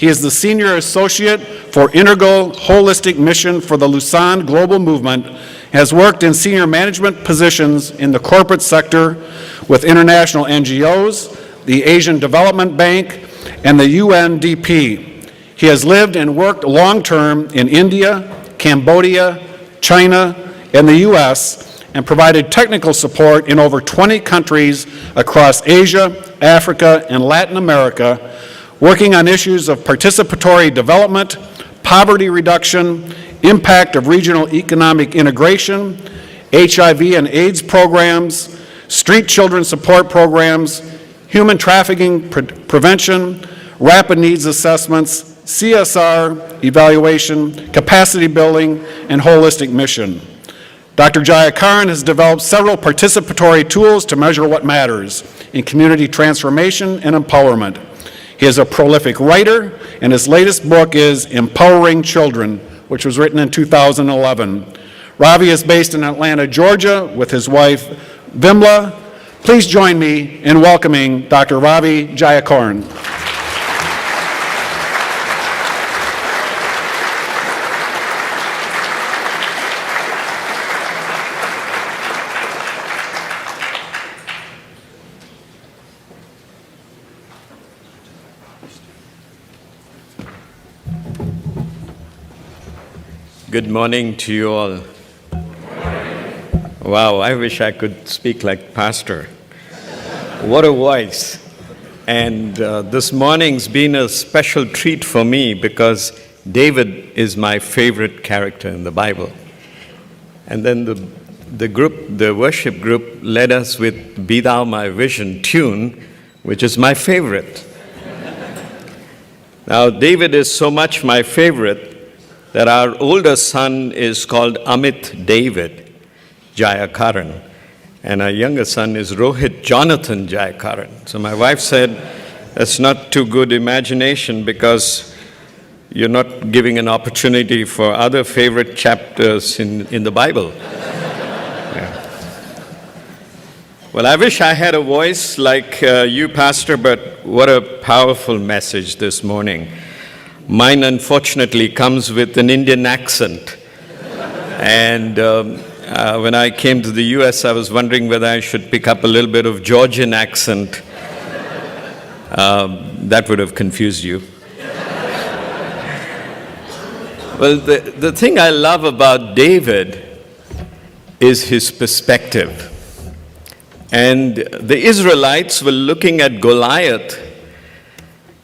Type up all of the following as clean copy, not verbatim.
He is the Senior Associate for Integral Holistic Mission for the Lausanne Global Movement, has worked in senior management positions in the corporate sector with international NGOs, the Asian Development Bank, and the UNDP. He has lived and worked long-term in India, Cambodia, China, and the U.S., and provided technical support in over 20 countries across Asia, Africa, and Latin America, working on issues of participatory development, poverty reduction, impact of regional economic integration, HIV and AIDS programs, street children support programs, human trafficking prevention, rapid needs assessments, CSR evaluation, capacity building, and holistic mission. Dr. Jayakaran has developed several participatory tools to measure what matters in community transformation and empowerment. He is a prolific writer, and his latest book is Empowering Children, which was written in 2011. Ravi is based in Atlanta, Georgia, with his wife, Vimla. Please join me in welcoming Dr. Ravi Jayakaran. Good morning to you all. Wow, I wish I could speak like Pastor. What a voice. And this morning's been a special treat for me because David is my favorite character in the Bible. And then the worship group led us with Be Thou My Vision tune, which is my favorite. Now, David is so much my favorite that our older son is called Amit David Jayakaran, and our younger son is Rohit Jonathan Jayakaran. So my wife said, that's not too good imagination because you're not giving an opportunity for other favorite chapters in the Bible. Yeah. Well, I wish I had a voice like you, Pastor, but what a powerful message this morning. Mine, unfortunately, comes with an Indian accent. And when I came to the US, I was wondering whether I should pick up a little bit of Georgian accent. That would have confused you. Well, the thing I love about David is his perspective. And the Israelites were looking at Goliath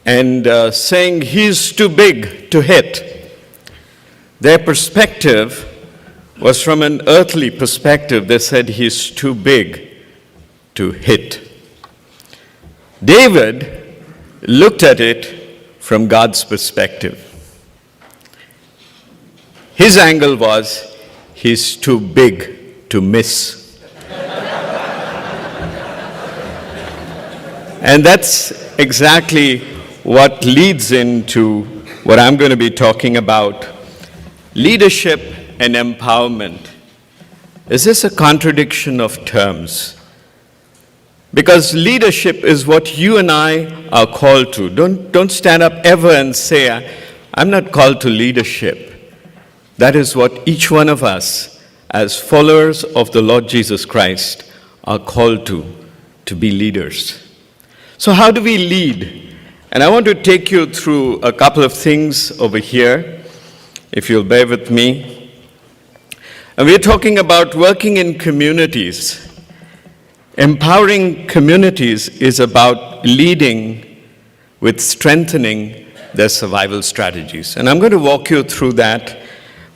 and saying he's too big to hit. Their perspective was from an earthly perspective. They said he's too big to hit. David looked at it from God's perspective. His angle was he's too big to miss. And that's exactly what leads into what I'm going to be talking about, leadership and empowerment. Is this a contradiction of terms? Because leadership is what you and I are called to. Don't stand up ever and say, I'm not called to leadership. That is what each one of us, as followers of the Lord Jesus Christ, are called to be leaders. So how do we lead? And I want to take you through a couple of things over here, if you'll bear with me. And we're talking about working in communities. Empowering communities is about leading with strengthening their survival strategies. And I'm going to walk you through that.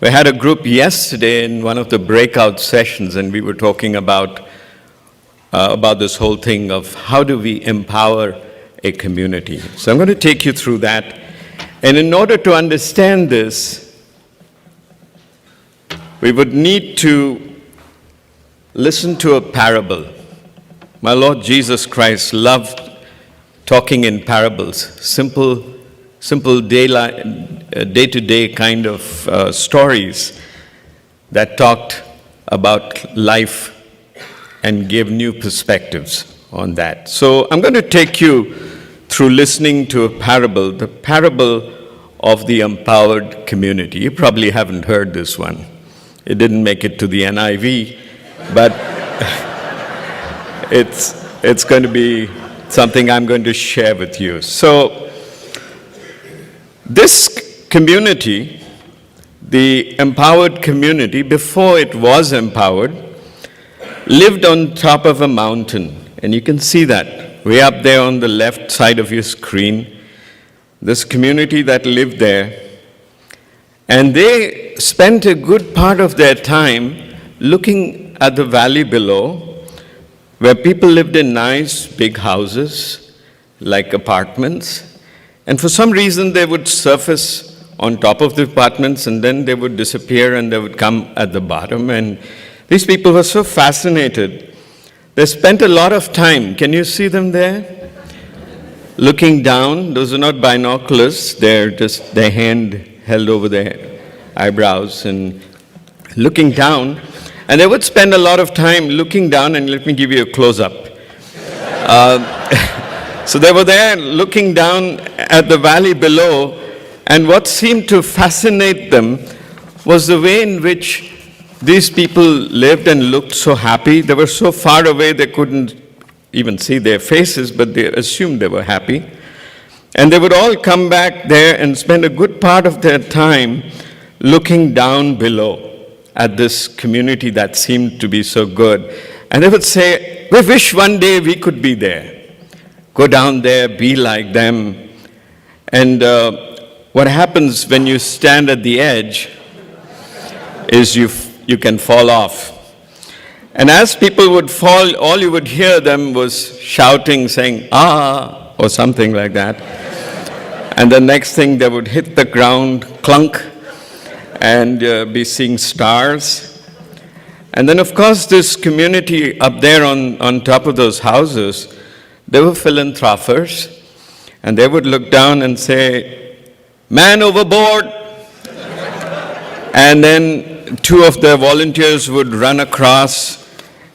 We had a group yesterday in one of the breakout sessions, and we were talking about this whole thing of how do we empower a community. So I'm going to take you through that. And in order to understand this, we would need to listen to a parable. My Lord Jesus Christ loved talking in parables, simple day-to-day kind of stories that talked about life and gave new perspectives on that. So I'm going to take you through listening to a parable, the parable of the empowered community. You probably haven't heard this one. It didn't make it to the NIV, but it's going to be something I'm going to share with you. So this community, the empowered community, before it was empowered, lived on top of a mountain. And you can see that way up there on the left side of your screen, this community that lived there. And they spent a good part of their time looking at the valley below, where people lived in nice big houses, like apartments. And for some reason, they would surface on top of the apartments, and then they would disappear, and they would come at the bottom. And these people were so fascinated. They spent a lot of time. Can you see them there? Looking down. Those are not binoculars. They're just their hand held over their eyebrows and looking down. And they would spend a lot of time looking down, and let me give you a close-up. So they were there looking down at the valley below, and what seemed to fascinate them was the way in which these people lived and looked so happy. They were so far away they couldn't even see their faces, but they assumed they were happy. And they would all come back there and spend a good part of their time looking down below at this community that seemed to be so good. And they would say, we wish one day we could be there. Go down there, be like them. And what happens when you stand at the edge is you can fall off. And as people would fall, all you would hear them was shouting, saying, ah, or something like that. And the next thing, they would hit the ground, clunk, and be seeing stars. And then, of course, this community up there on top of those houses, they were philanthropers, and they would look down and say, man overboard. And then two of their volunteers would run across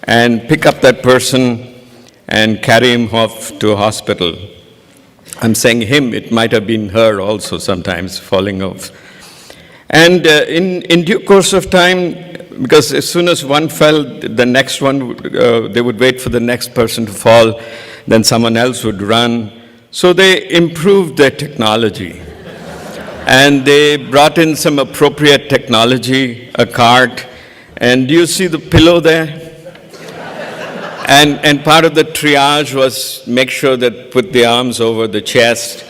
and pick up that person and carry him off to a hospital. I'm saying him, it might have been her also sometimes falling off. And in due course of time, because as soon as one fell, the next one, they would wait for the next person to fall, then someone else would run. So they improved their technology. And they brought in some appropriate technology, a cart. And do you see the pillow there? And part of the triage was make sure that put the arms over the chest.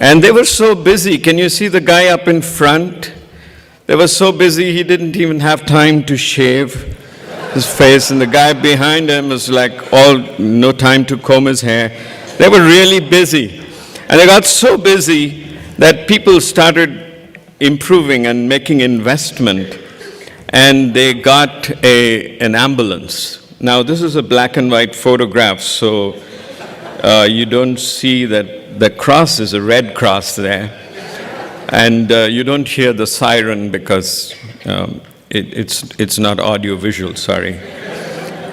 And they were so busy. Can you see the guy up in front? They were so busy he didn't even have time to shave his face. And the guy behind him was like no time to comb his hair. They were really busy. And they got so busy that people started improving and making investment. And they got an ambulance. Now, this is a black and white photograph, so you don't see that the cross is a red cross there. And you don't hear the siren because it's not audio-visual, sorry.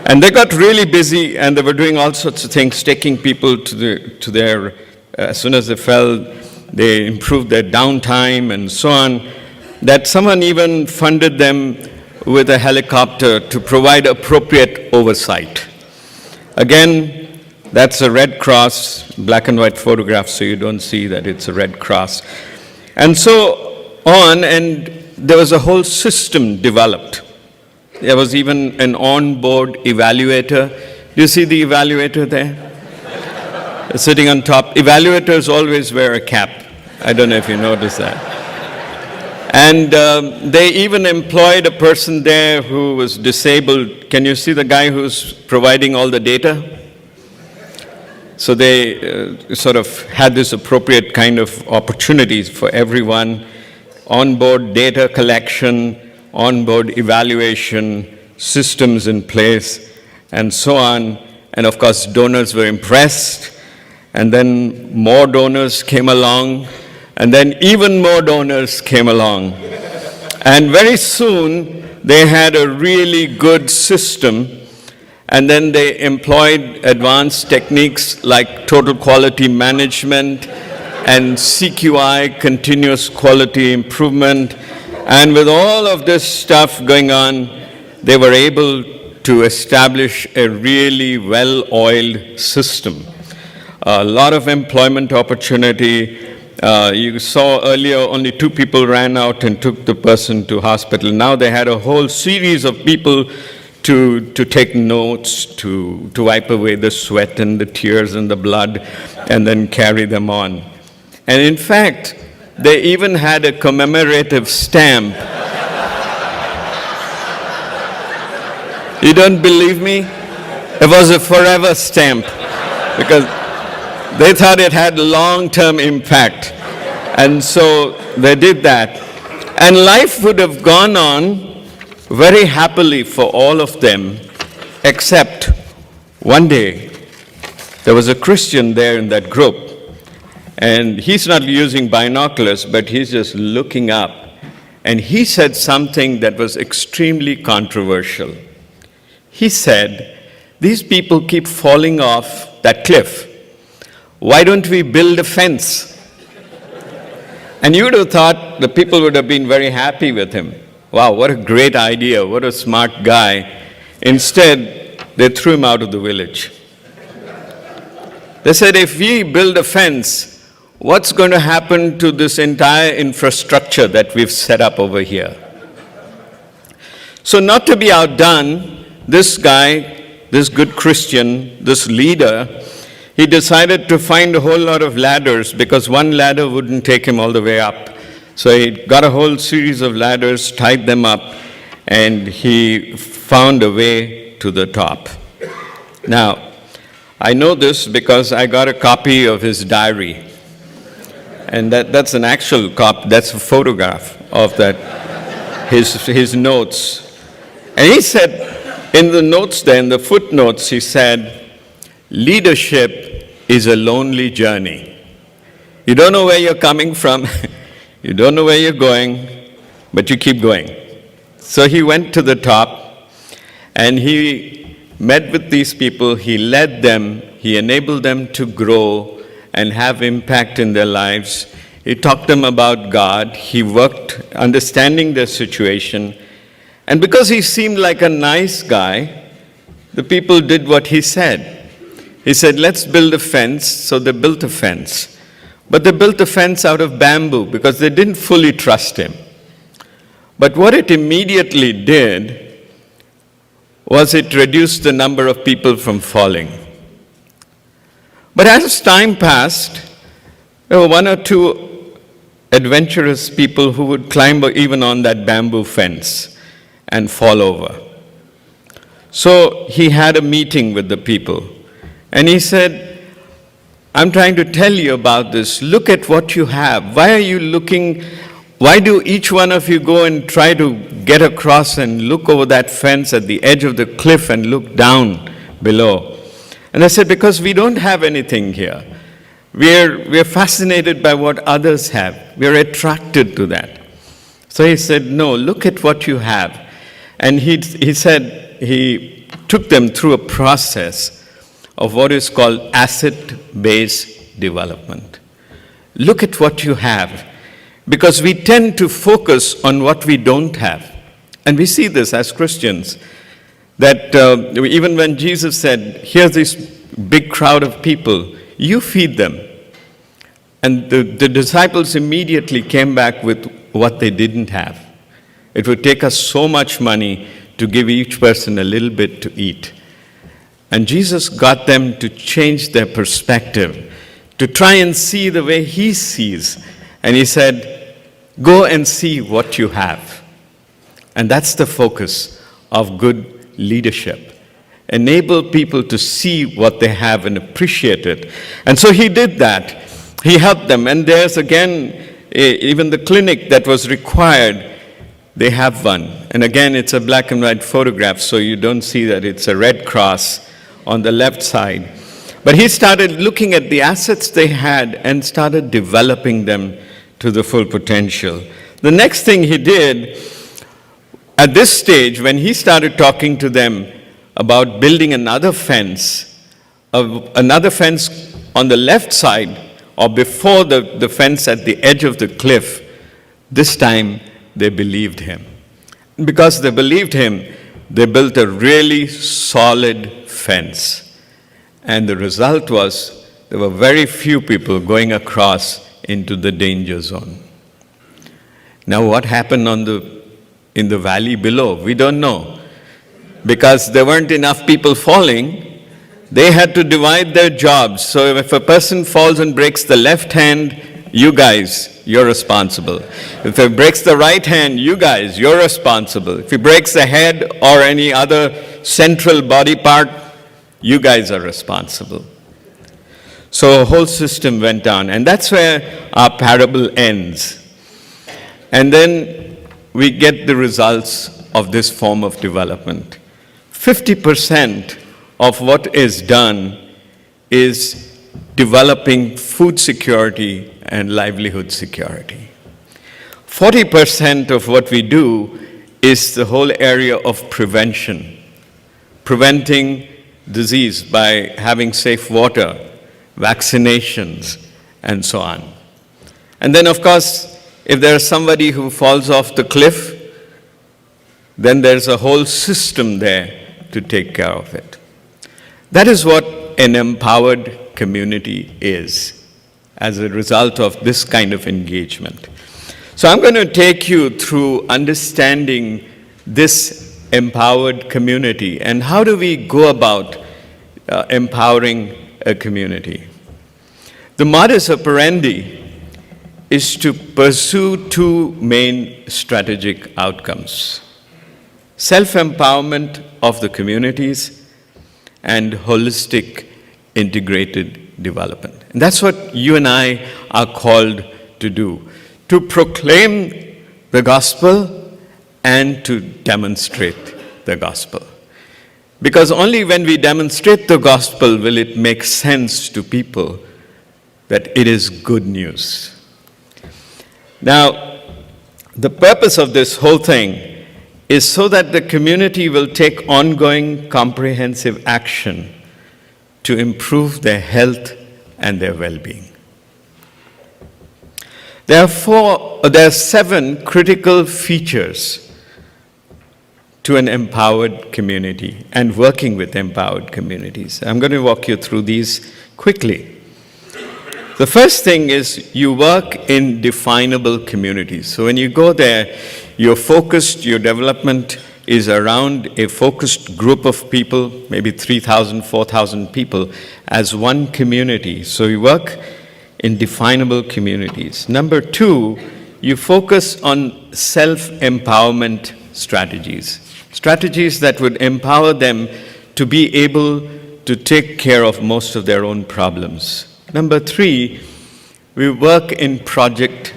And they got really busy, and they were doing all sorts of things, taking people to their, as soon as they fell, they improved their downtime and so on, that someone even funded them with a helicopter to provide appropriate oversight. Again, that's a red cross, black and white photograph, so you don't see that it's a red cross. And so on, and there was a whole system developed. There was even an onboard evaluator. Do you see the evaluator there? Sitting on top. Evaluators always wear a cap. I don't know if you noticed that. And they even employed a person there who was disabled. Can you see the guy who's providing all the data? So they sort of had this appropriate kind of opportunities for everyone. Onboard data collection, onboard evaluation, systems in place, and so on. And of course, donors were impressed. And then more donors came along. And then even more donors came along. And very soon, they had a really good system. And then they employed advanced techniques like total quality management and CQI, continuous quality improvement. And with all of this stuff going on, they were able to establish a really well-oiled system. A lot of employment opportunity. You saw earlier only 2 people ran out and took the person to hospital. Now they had a whole series of people to take notes, to wipe away the sweat and the tears and the blood, and then carry them on. And in fact, they even had a commemorative stamp. You don't believe me? It was a forever stamp because they thought it had long-term impact. And so they did that. And life would have gone on very happily for all of them, except one day there was a Christian there in that group. And he's not using binoculars, but he's just looking up. And he said something that was extremely controversial. He said, "These people keep falling off that cliff. Why don't we build a fence?" And you would have thought the people would have been very happy with him. Wow, what a great idea, what a smart guy. Instead, they threw him out of the village. They said, if we build a fence, what's going to happen to this entire infrastructure that we've set up over here? So not to be outdone, this guy, this good Christian, this leader, he decided to find a whole lot of ladders because one ladder wouldn't take him all the way up. So he got a whole series of ladders, tied them up, and he found a way to the top. Now, I know this because I got a copy of his diary. And that's an actual copy, that's a photograph of that, his notes. And he said, in the notes there, in the footnotes, he said, leadership is a lonely journey. You don't know where you're coming from, you don't know where you're going, but you keep going. So he went to the top, and he met with these people, he led them, he enabled them to grow and have impact in their lives. He talked to them about God, he worked understanding their situation, and because he seemed like a nice guy, the people did what he said. He said, let's build a fence, so they built a fence. But they built a fence out of bamboo because they didn't fully trust him. But what it immediately did was it reduced the number of people from falling. But as time passed, there were 1 or 2 adventurous people who would climb even on that bamboo fence and fall over. So he had a meeting with the people, and he said, I'm trying to tell you about this. Look at what you have. Why are you looking? Why do each one of you go and try to get across and look over that fence at the edge of the cliff and look down below? And I said, because we don't have anything here. We're fascinated by what others have. We're attracted to that. So he said, no, look at what you have. And he said he took them through a process of what is called asset-based development. Look at what you have, because we tend to focus on what we don't have. And we see this as Christians, that even when Jesus said, here's this big crowd of people, you feed them. And the disciples immediately came back with what they didn't have. It would take us so much money to give each person a little bit to eat. And Jesus got them to change their perspective, to try and see the way he sees. And he said, go and see what you have. And that's the focus of good leadership. Enable people to see what they have and appreciate it. And so he did that. He helped them. And there's again, even the clinic that was required, they have one. And again, it's a black and white photograph, so you don't see that it's a red cross on the left side. But he started looking at the assets they had and started developing them to the full potential. The next thing he did, at this stage, when he started talking to them about building another fence on the left side or before the fence at the edge of the cliff, this time they believed him. Because they believed him, they built a really solid fence. And the result was there were very few people going across into the danger zone. Now what happened in the valley below? We don't know. Because there weren't enough people falling, they had to divide their jobs. So if a person falls and breaks the left hand, you guys, you're responsible. If he breaks the right hand, you guys, you're responsible. If he breaks the head or any other central body part, you guys are responsible. So a whole system went down, and that's where our parable ends. And then we get the results of this form of development. 50% of what is done is developing food security and livelihood security. 40% of what we do is the whole area of prevention, preventing disease by having safe water, vaccinations, and so on. And then, of course, if there's somebody who falls off the cliff, then there's a whole system there to take care of it. That is what an empowered community is as a result of this kind of engagement. So I'm going to take you through understanding this empowered community and how do we go about empowering a community. The modus operandi is to pursue two main strategic outcomes: self-empowerment of the communities and holistic integrated development. And that's what you and I are called to do, to proclaim the gospel and to demonstrate the gospel. Because only when we demonstrate the gospel will it make sense to people that it is good news. Now, the purpose of this whole thing is so that the community will take ongoing comprehensive action to improve their health and their well-being. There are 7 critical features to an empowered community and working with empowered communities. I'm going to walk you through these quickly. The first thing is you work in definable communities. So when you go there, you're focused, your development is around a focused group of people, maybe 3,000, 4,000 people, as one community. So you work in definable communities. Number 2, you focus on self-empowerment strategies. Strategies that would empower them to be able to take care of most of their own problems. Number 3, we work in project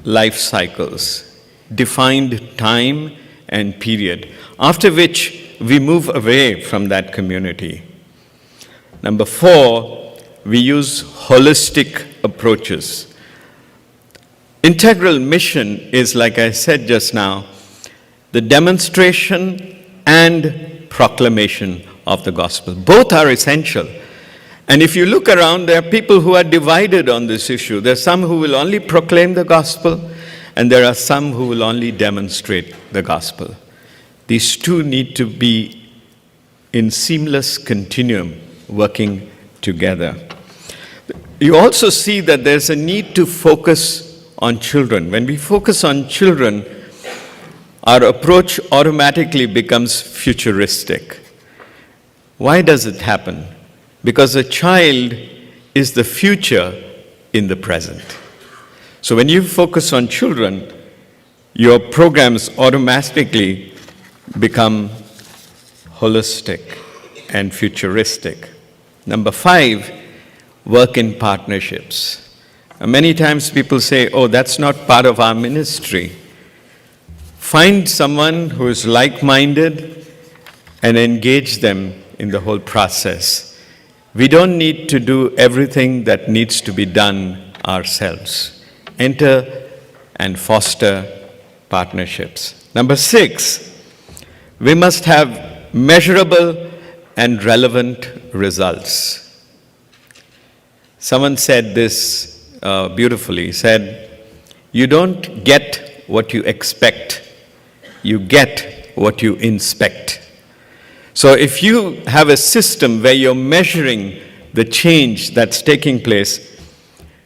life cycles, defined time and period, after which we move away from that community. Number 4, we use holistic approaches. Integral mission is, like I said just now, the demonstration and proclamation of the gospel. Both are essential. And if you look around, there are people who are divided on this issue. There are some who will only proclaim the gospel, and there are some who will only demonstrate the gospel. These two need to be in seamless continuum, working together. You also see that there's a need to focus on children. When we focus on children, our approach automatically becomes futuristic. Why does it happen? Because a child is the future in the present. So when you focus on children, your programs automatically become holistic and futuristic. Number 5, work in partnerships. And many times people say, oh, that's not part of our ministry. Find someone who is like-minded and engage them in the whole process. We don't need to do everything that needs to be done ourselves. Enter and foster partnerships. Number 6, we must have measurable and relevant results. Someone said this beautifully. He said, "You don't get what you expect, you get what you inspect." So if you have a system where you're measuring the change that's taking place,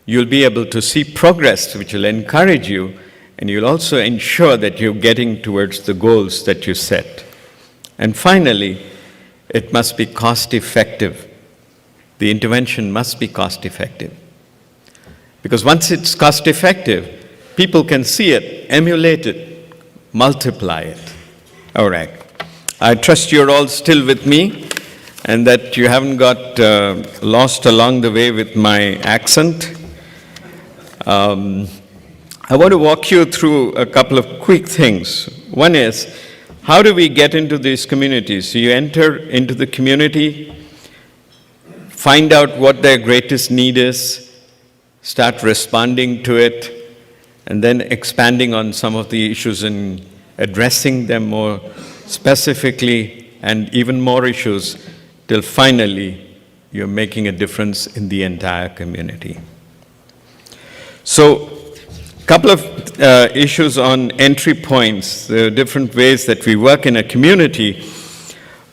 you'll be able to see progress, which will encourage you, and you'll also ensure that you're getting towards the goals that you set. And finally, it must be cost effective. The intervention must be cost effective. Because once it's cost effective, people can see it, emulate it, multiply it. All right. I trust you're all still with me and that you haven't got lost along the way with my accent. I want to walk you through a couple of quick things. One is, how do we get into these communities? So you enter into the community, find out what their greatest need is, start responding to it, and then expanding on some of the issues and addressing them more specifically, and even more issues, till finally you're making a difference in the entire community. So, a couple of issues on entry points. There are different ways that we work in a community,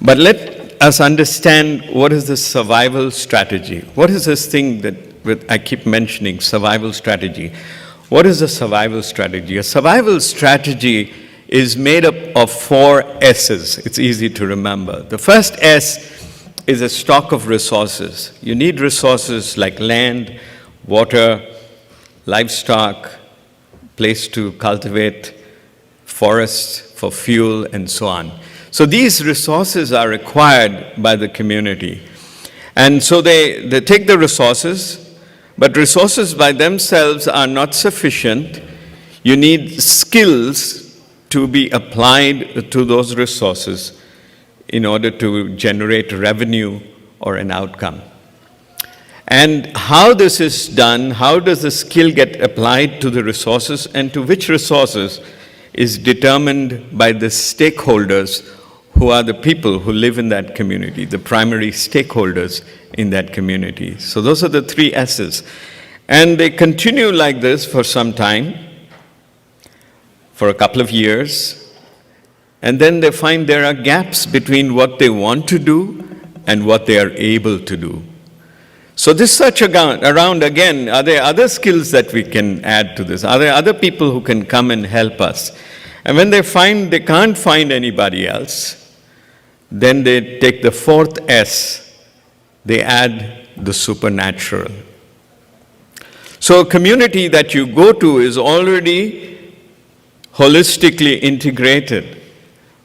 but let us understand what is the survival strategy. What is this thing that I keep mentioning, survival strategy? What is a survival strategy? A survival strategy is made up of 4 S's. It's easy to remember. The first S is a stock of resources. You need resources like land, water, livestock, place to cultivate, forests for fuel, and so on. So these resources are required by the community. And so they take the resources, but resources by themselves are not sufficient. You need skills to be applied to those resources in order to generate revenue or an outcome. And how this is done, how does the skill get applied to the resources and to which resources is determined by the stakeholders who are the people who live in that community, the primary stakeholders in that community. So those are the 3 S's. And they continue like this for some time, for a couple of years, and then they find there are gaps between what they want to do and what they are able to do. So this search around again, are there other skills that we can add to this? Are there other people who can come and help us? And when they find they can't find anybody else, then they take the 4th S, they add the supernatural. So a community that you go to is already holistically integrated,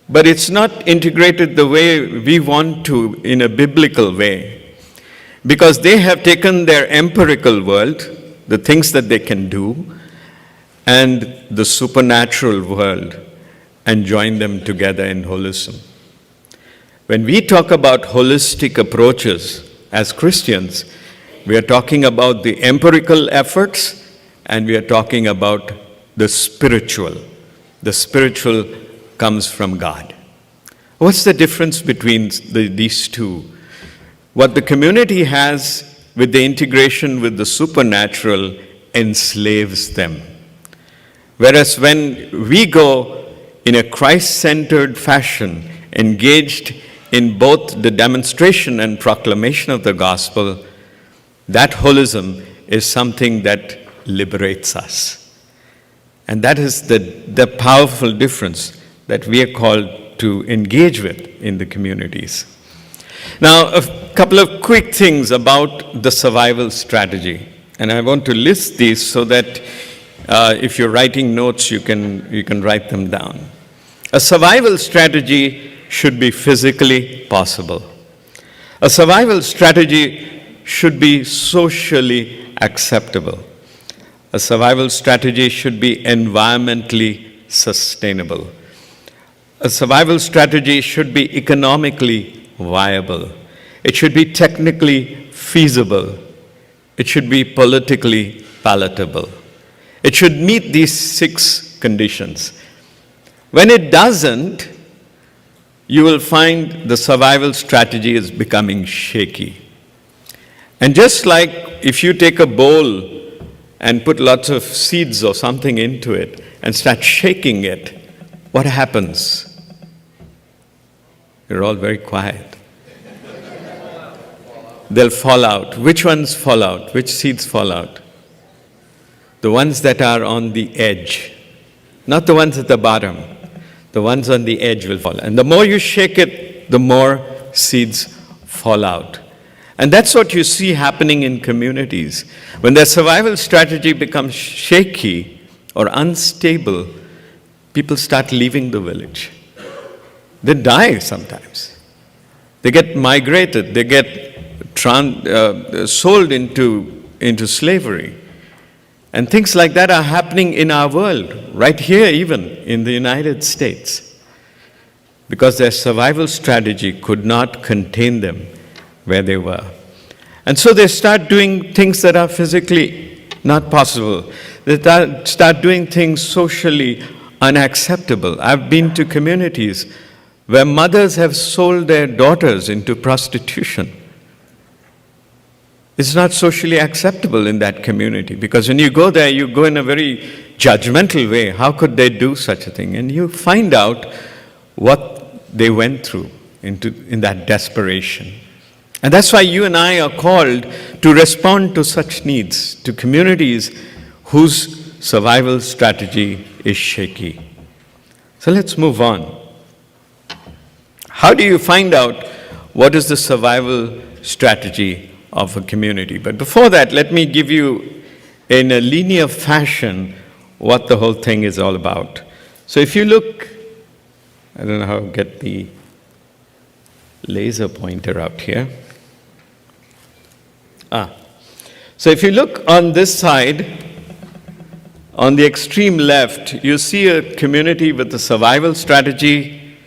but it's not integrated the way we want to in a biblical way, because they have taken their empirical world, the things that they can do, and the supernatural world, and join them together in holism. When we talk about holistic approaches as Christians, we are talking about the empirical efforts, and we are talking about the spiritual. The spiritual comes from God. What's the difference between these two? What the community has with the integration with the supernatural enslaves them. Whereas when we go in a Christ-centered fashion, engaged in both the demonstration and proclamation of the gospel, that holism is something that liberates us. And that is the powerful difference that we are called to engage with in the communities. Now, a couple of quick things about the survival strategy. And I want to list these so that if you're writing notes, you can write them down. A survival strategy should be physically possible. A survival strategy should be socially acceptable. A survival strategy should be environmentally sustainable. A survival strategy should be economically viable. It should be technically feasible. It should be politically palatable. It should meet these 6 conditions. When it doesn't, you will find the survival strategy is becoming shaky. And just like if you take a bowl and put lots of seeds or something into it and start shaking it, what happens? You're all very quiet. They'll fall out. Which ones fall out? Which seeds fall out? The ones that are on the edge, not the ones at the bottom. The ones on the edge will fall. And the more you shake it, the more seeds fall out. And that's what you see happening in communities. When their survival strategy becomes shaky or unstable, people start leaving the village. They die sometimes. They get migrated. They get sold into slavery. And things like that are happening in our world, right here even, in the United States, because their survival strategy could not contain them where they were. And so they start doing things that are physically not possible. They start doing things socially unacceptable. I've been to communities where mothers have sold their daughters into prostitution. It's not socially acceptable in that community, because when you go there, you go in a very judgmental way. How could they do such a thing? And you find out what they went through in that desperation. And that's why you and I are called to respond to such needs, to communities whose survival strategy is shaky. So let's move on. How do you find out what is the survival strategy of a community? But before that, let me give you, in a linear fashion, what the whole thing is all about. So if you look, I don't know how to get the laser pointer out here. So if you look on this side, on the extreme left, you see a community with a survival strategy,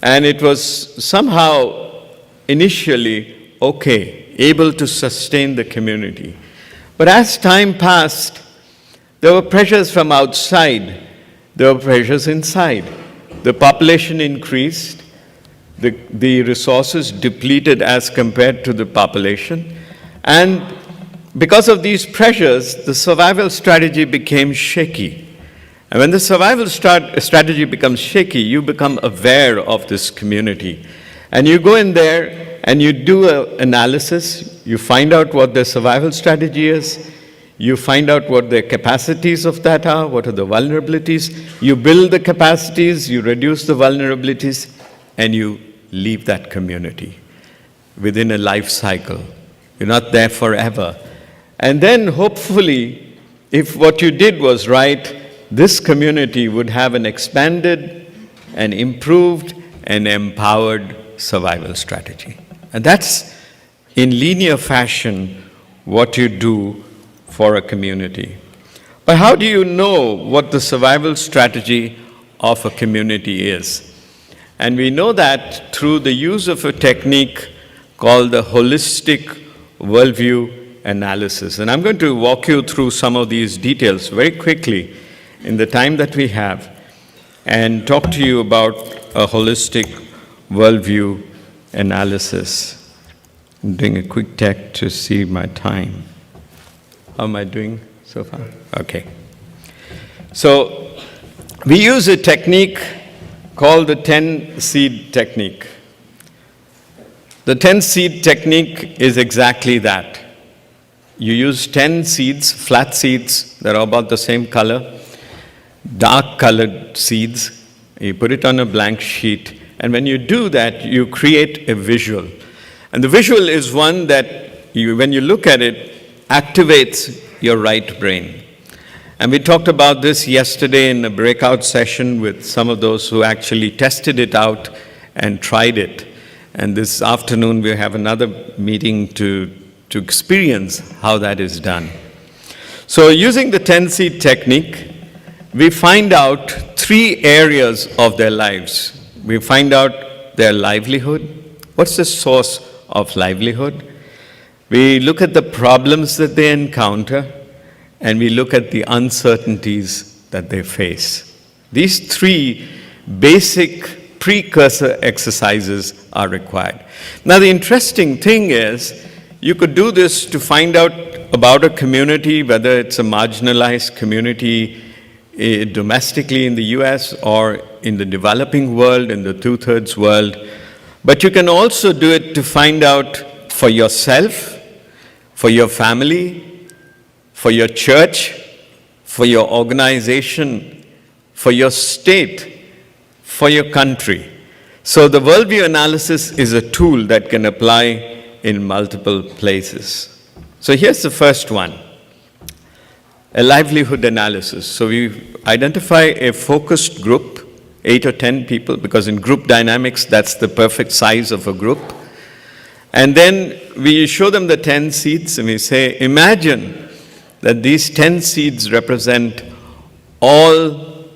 and it was somehow initially okay, able to sustain the community. But as time passed, there were pressures from outside, there were pressures inside. The population increased, the resources depleted as compared to the population, and because of these pressures, the survival strategy became shaky. And when the survival strategy becomes shaky, you become aware of this community. And you go in there and you do an analysis, you find out what their survival strategy is, you find out what their capacities of that are, what are the vulnerabilities, you build the capacities, you reduce the vulnerabilities, and you leave that community within a life cycle. You're not there forever. And then hopefully, if what you did was right, this community would have an expanded and improved and empowered survival strategy. And that's, in linear fashion, what you do for a community. But how do you know what the survival strategy of a community is? And we know that through the use of a technique called the holistic worldview analysis. And I'm going to walk you through some of these details very quickly in the time that we have and talk to you about a holistic worldview analysis. I'm doing a quick check to see my time. How am I doing so far? Okay. So we use a technique called the 10-seed technique. The 10-seed technique is exactly that. You use 10 seeds, flat seeds that are about the same color, dark-colored seeds. You put it on a blank sheet, and when you do that, you create a visual. And the visual is one that, when you look at it, activates your right brain. And we talked about this yesterday in a breakout session with some of those who actually tested it out and tried it. And this afternoon, we have another meeting to experience how that is done. So using the 10-seed technique, we find out 3 areas of their lives. We find out their livelihood. What's the source of livelihood? We look at the problems that they encounter, and we look at the uncertainties that they face. These 3 basic precursor exercises are required. Now, the interesting thing is, you could do this to find out about a community, whether it's a marginalized community domestically in the US or in the developing world, in the two-thirds world, but you can also do it to find out for yourself, for your family, for your church, for your organization, for your state, for your country. So the worldview analysis is a tool that can apply in multiple places. So here's the first one, a livelihood analysis. So we identify a focused group, 8 or 10 people, because in group dynamics, that's the perfect size of a group. And then we show them the 10 seeds and we say, imagine that these 10 seeds represent all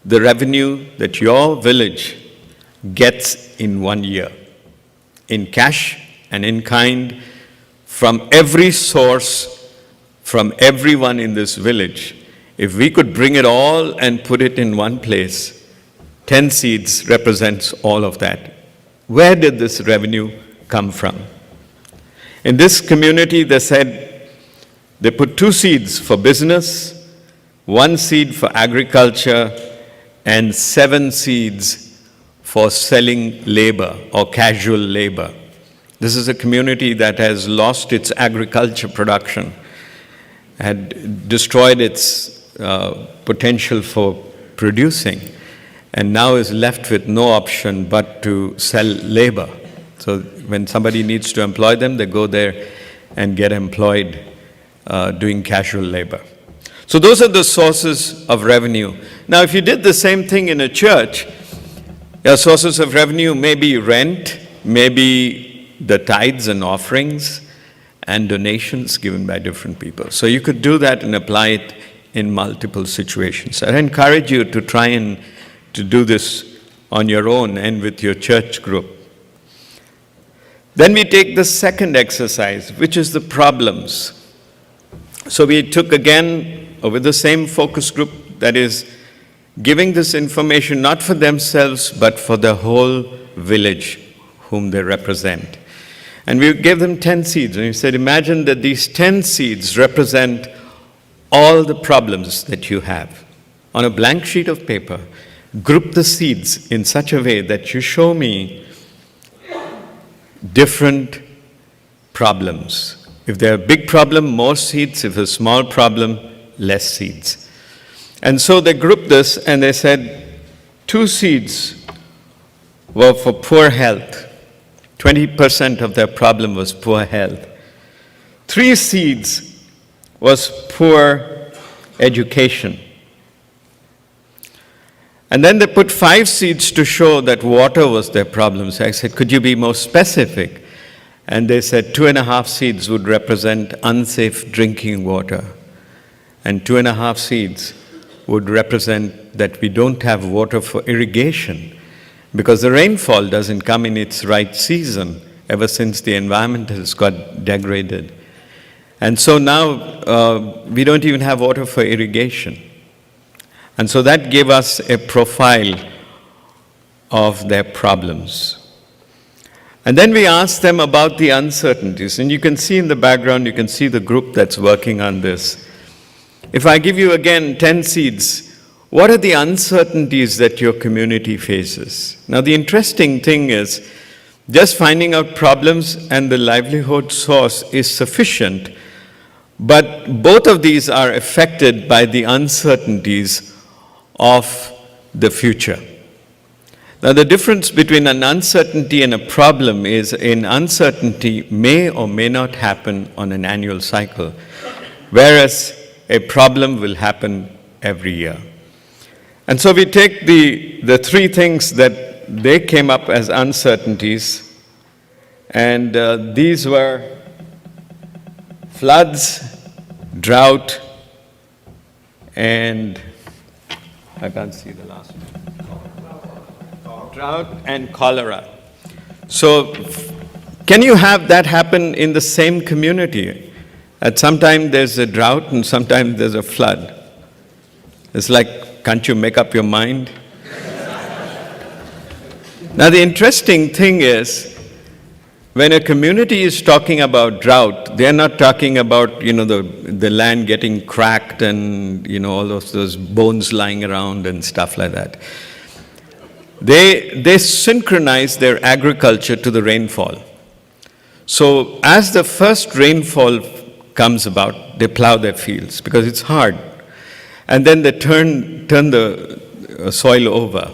the revenue that your village gets in 1 year, in cash and in kind, from every source, from everyone in this village. If we could bring it all and put it in one place, 10 seeds represents all of that. Where did this revenue come from? In this community, they said they put 2 seeds for business, 1 seed for agriculture, and 7 seeds for selling labor or casual labor. This is a community that has lost its agriculture production, had destroyed its potential for producing, and now is left with no option but to sell labor. So when somebody needs to employ them, they go there and get employed doing casual labor. So those are the sources of revenue. Now, if you did the same thing in a church, your sources of revenue may be rent, maybe the tithes and offerings, and donations given by different people. So you could do that and apply it in multiple situations. I encourage you to try and to do this on your own and with your church group. Then we take the second exercise, which is the problems. So we took again, with the same focus group, that is, giving this information not for themselves, but for the whole village whom they represent. And we gave them 10 seeds, and we said, imagine that these 10 seeds represent all the problems that you have. On a blank sheet of paper, group the seeds in such a way that you show me different problems. If they're a big problem, more seeds. If a small problem, less seeds. And so they grouped this and they said 2 seeds were for poor health. 20% of their problem was poor health. 3 seeds was poor education. And then they put 5 seeds to show that water was their problem. So I said, could you be more specific? And they said 2.5 seeds would represent unsafe drinking water. And 2.5 seeds would represent that we don't have water for irrigation because the rainfall doesn't come in its right season ever since the environment has got degraded. And so now we don't even have water for irrigation. And so that gave us a profile of their problems. And then we asked them about the uncertainties. And you can see in the background, you can see the group that's working on this. If I give you again 10 seeds, what are the uncertainties that your community faces? Now the interesting thing is, just finding out problems and the livelihood source is sufficient, but both of these are affected by the uncertainties of the future. Now the difference between an uncertainty and a problem is an uncertainty may or may not happen on an annual cycle, whereas a problem will happen every year. And so we take the 3 things that they came up as uncertainties, and these were floods, drought, and I can't see the last one. Drought and cholera. So can you have that happen in the same community? At some time there's a drought and sometimes there's a flood. It's like, can't you make up your mind? Now the interesting thing is, when a community is talking about drought, they're not talking about, the land getting cracked and, all of those bones lying around and stuff like that. They synchronize their agriculture to the rainfall. So as the first rainfall comes about, they plow their fields because it's hard. And then they turn the soil over.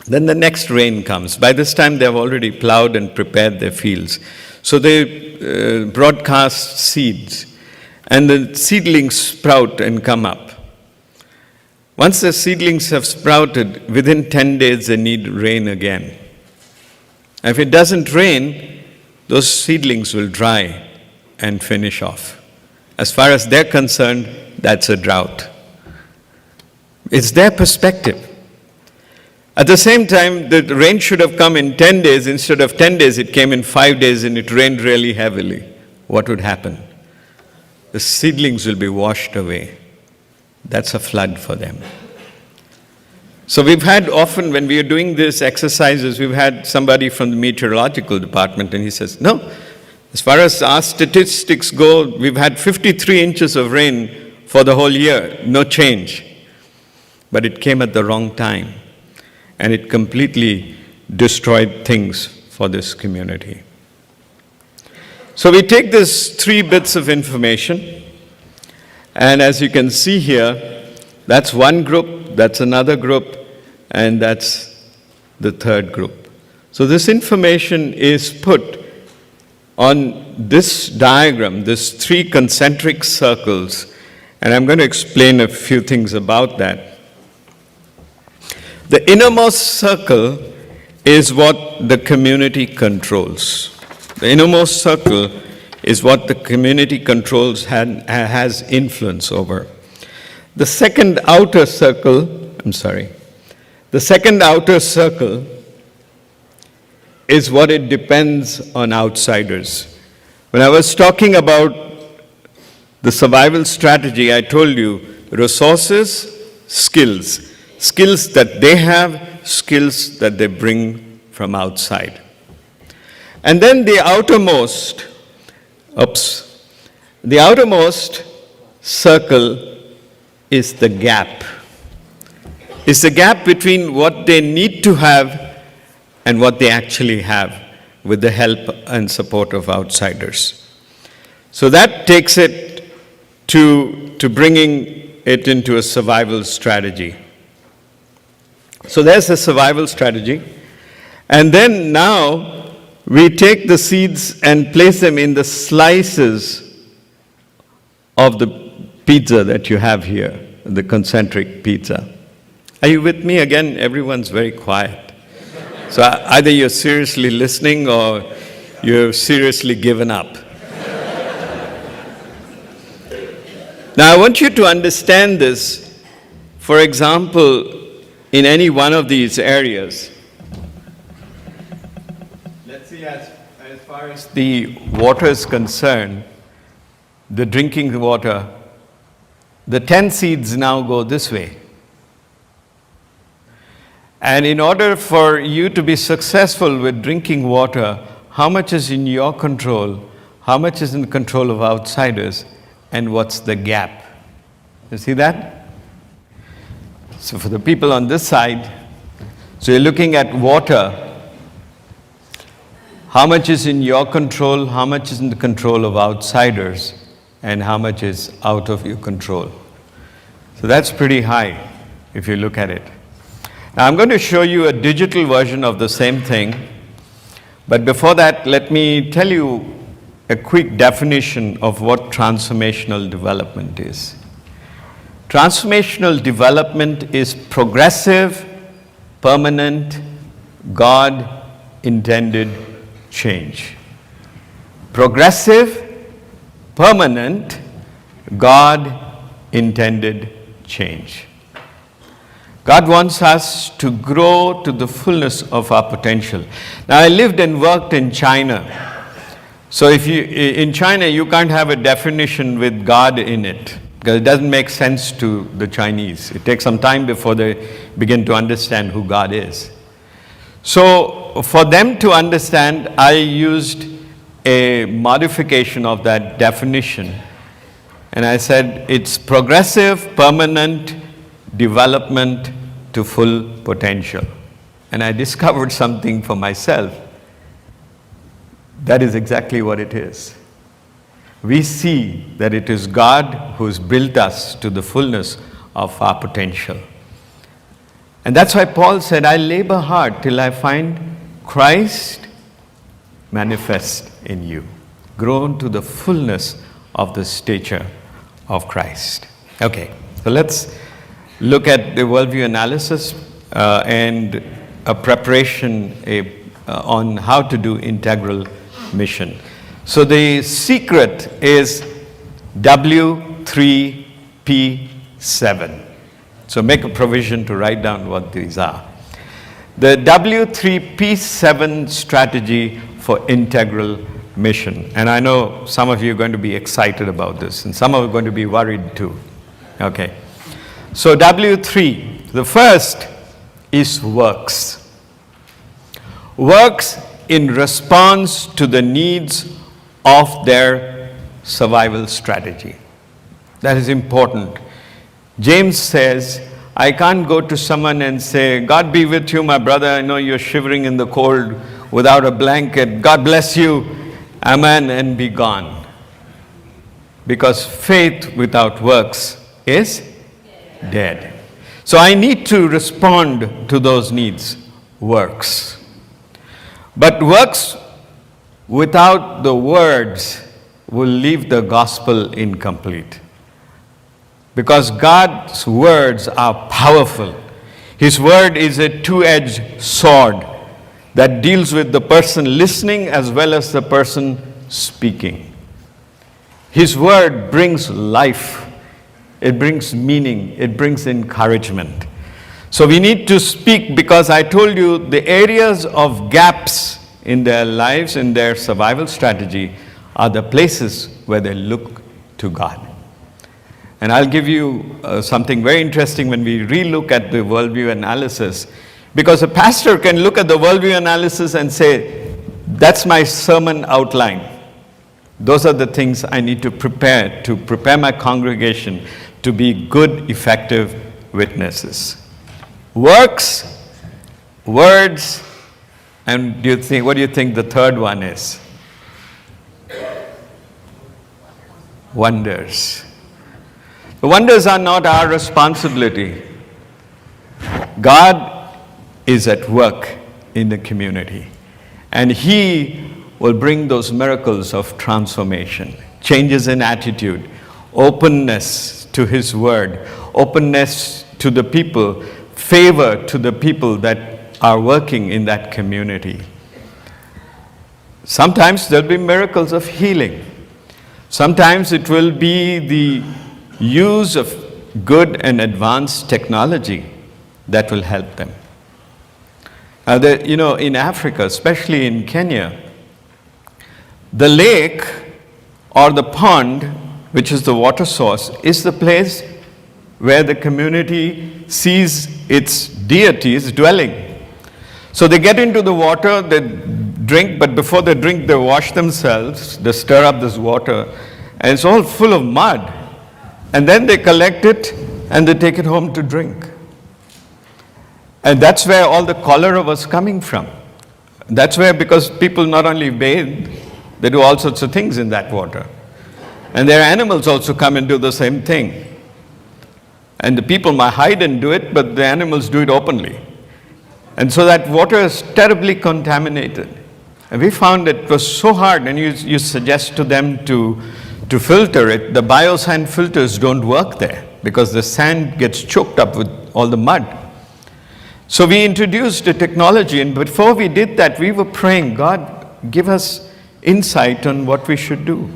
Then the next rain comes. By this time, they've already plowed and prepared their fields. So they broadcast seeds, and the seedlings sprout and come up. Once the seedlings have sprouted, within 10 days, they need rain again. And if it doesn't rain, those seedlings will dry and finish off. As far as they're concerned, that's a drought. It's their perspective. At the same time, the rain should have come in 10 days. Instead of 10 days, it came in 5 days and it rained really heavily. What would happen? The seedlings will be washed away. That's a flood for them. So we've had often, when we are doing these exercises, we've had somebody from the meteorological department, and he says, no, as far as our statistics go, we've had 53 inches of rain for the whole year, no change. But it came at the wrong time. And it completely destroyed things for this community. So we take these 3 bits of information, and as you can see here, that's one group, that's another group, and that's the third group. So this information is put on this diagram, these 3 concentric circles, and I'm going to explain a few things about that. The innermost circle is what the community controls. The innermost circle is what the community controls has influence over. The second outer circle is what it depends on outsiders. When I was talking about the survival strategy, I told you resources, skills. Skills that they have, skills that they bring from outside. And then the outermost circle is the gap. It's the gap between what they need to have and what they actually have with the help and support of outsiders. So that takes it to bringing it into a survival strategy. So there's the survival strategy. And then now we take the seeds and place them in the slices of the pizza that you have here, the concentric pizza. Are you with me? Again, everyone's very quiet. So either you're seriously listening or you're seriously given up. Now I want you to understand this. For example, in any one of these areas, let's see, as far as the water is concerned, the drinking water, the 10 seeds now go this way. And in order for you to be successful with drinking water, how much is in your control, how much is in the control of outsiders, and what's the gap? You see that? So for the people on this side, so you're looking at water. How much is in your control, how much is in the control of outsiders, and how much is out of your control. So that's pretty high if you look at it. Now I'm going to show you a digital version of the same thing, but before that, let me tell you a quick definition of what transformational development is. Transformational development is progressive, permanent, God-intended change. Progressive, permanent, God-intended change. God wants us to grow to the fullness of our potential. Now, I lived and worked in China. So in China, you can't have a definition with God in it, because it doesn't make sense to the Chinese. It takes some time before they begin to understand who God is. So for them to understand, I used a modification of that definition. And I said, it's progressive, permanent development to full potential. And I discovered something for myself. That is exactly what it is. We see that it is God who's built us to the fullness of our potential. And that's why Paul said, I labor hard till I find Christ manifest in you, grown to the fullness of the stature of Christ. Okay, so let's look at the worldview analysis and a preparation on how to do integral mission. So the secret is W3P7. So make a provision to write down what these are. The W3P7 strategy for integral mission. And I know some of you are going to be excited about this, and some are going to be worried too. Okay. So W3, the first is works. Works in response to the needs of their survival strategy. That is important. James says, I can't go to someone and say, God be with you, my brother. I know you're shivering in the cold without a blanket. God bless you. Amen, and be gone. Because faith without works is dead. So I need to respond to those needs. Works. But works without the words will leave the gospel incomplete. Because God's words are powerful. His word is a two-edged sword that deals with the person listening as well as the person speaking. His word brings life. It brings meaning. It brings encouragement. So we need to speak, because I told you the areas of gaps in their lives, in their survival strategy, are the places where they look to God. And I'll give you something very interesting when we relook at the worldview analysis, because a pastor can look at the worldview analysis and say, that's my sermon outline. Those are the things I need to prepare my congregation to be good, effective witnesses. Works, words, and what do you think the third one is? Wonders. The wonders are not our responsibility. God is at work in the community, and He will bring those miracles of transformation, changes in attitude, openness to His word, openness to the people, favor to the people that are working in that community. Sometimes there'll be miracles of healing. Sometimes it will be the use of good and advanced technology that will help them. In Africa, especially in Kenya, the lake or the pond, which is the water source, is the place where the community sees its deities dwelling. So they get into the water, they drink, but before they drink, they wash themselves, they stir up this water, and it's all full of mud. And then they collect it and they take it home to drink. And that's where all the cholera was coming from. That's where, because people not only bathe, they do all sorts of things in that water. And their animals also come and do the same thing. And the people might hide and do it, but the animals do it openly. And so that water is terribly contaminated. And we found it was so hard, and you suggest to them to filter it. The biosand filters don't work there because the sand gets choked up with all the mud. So we introduced a technology, and before we did that, we were praying, God, give us insight on what we should do.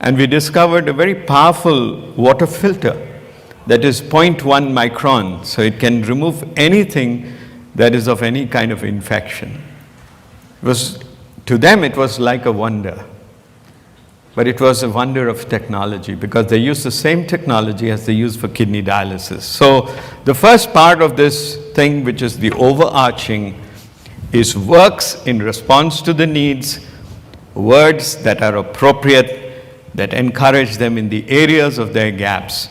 And we discovered a very powerful water filter that is 0.1 micron, so it can remove anything that is of any kind of infection. To them, it was like a wonder. But it was a wonder of technology, because they use the same technology as they use for kidney dialysis. So the first part of this thing, which is the overarching, is works in response to the needs, words that are appropriate, that encourage them in the areas of their gaps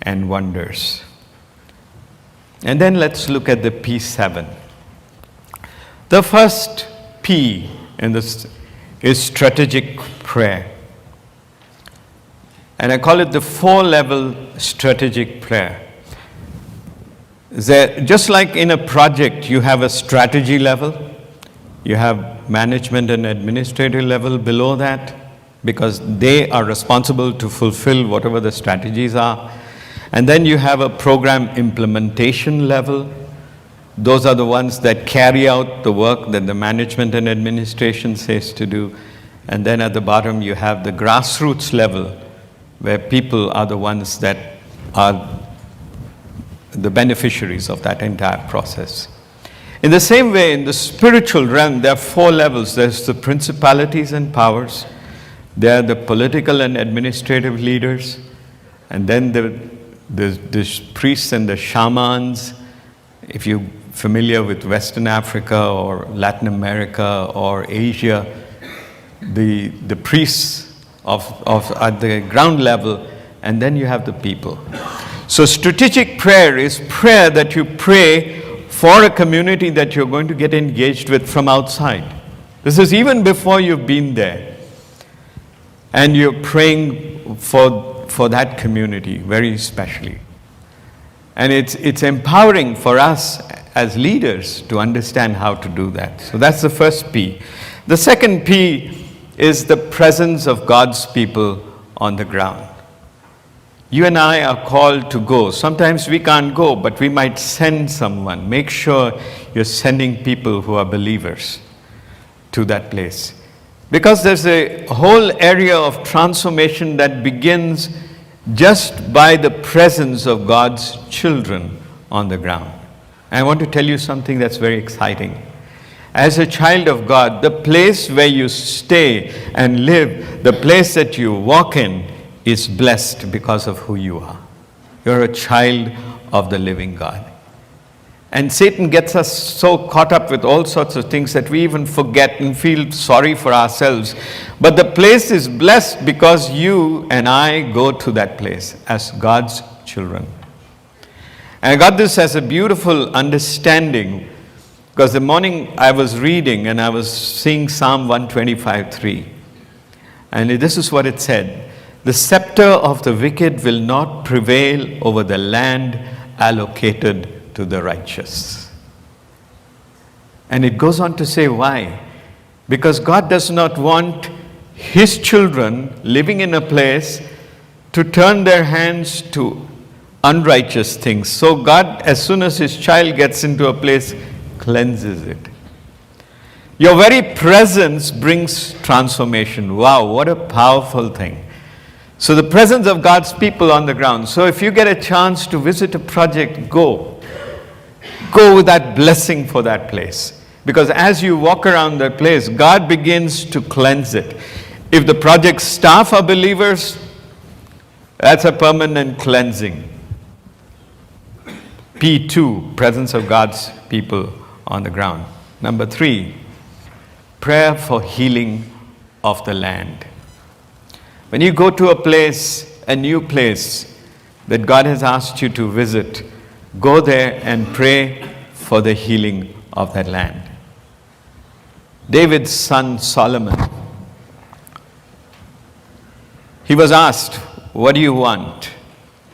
and wonders. And then let's look at the P7. The first P in this is strategic prayer. And I call it the 4-level strategic prayer. Just like in a project, you have a strategy level, you have management and administrative level below that, because they are responsible to fulfill whatever the strategies are. And then you have a program implementation level. Those are the ones that carry out the work that the management and administration says to do. And then at the bottom, you have the grassroots level, where people are the ones that are the beneficiaries of that entire process. In the same way, in the spiritual realm, there are 4 levels. There's the principalities and powers. There are the political and administrative leaders. And then the priests and the shamans. If you're familiar with Western Africa or Latin America or Asia, the priests at the ground level, and then you have the people. So strategic prayer is prayer that you pray for a community that you're going to get engaged with from outside. This is even before you've been there. And you're praying for that community very specially. And it's empowering for us as leaders to understand how to do that. So that's the first P. The second P is the presence of God's people on the ground. You and I are called to go. Sometimes we can't go, but we might send someone. Make sure you're sending people who are believers to that place. Because there's a whole area of transformation that begins just by the presence of God's children on the ground. And I want to tell you something that's very exciting. As a child of God, the place where you stay and live, the place that you walk in, is blessed because of who you are. You're a child of the living God. And Satan gets us so caught up with all sorts of things that we even forget and feel sorry for ourselves. But the place is blessed because you and I go to that place as God's children. And I got this as a beautiful understanding because the morning I was reading and I was seeing Psalm 125:3. And this is what it said. The scepter of the wicked will not prevail over the land allocated to the righteous. And it goes on to say why? Because God does not want His children living in a place to turn their hands to unrighteous things. So God, as soon as His child gets into a place, cleanses it. Your very presence brings transformation. Wow, what a powerful thing. So the presence of God's people on the ground. So if you get a chance to visit a project, go. Go with that blessing for that place. Because as you walk around that place, God begins to cleanse it. If the project staff are believers, that's a permanent cleansing. P2, presence of God's people on the ground. Number 3, prayer for healing of the land. When you go to a place, a new place that God has asked you to visit, go there and pray for the healing of that land. David's son Solomon, he was asked, what do you want?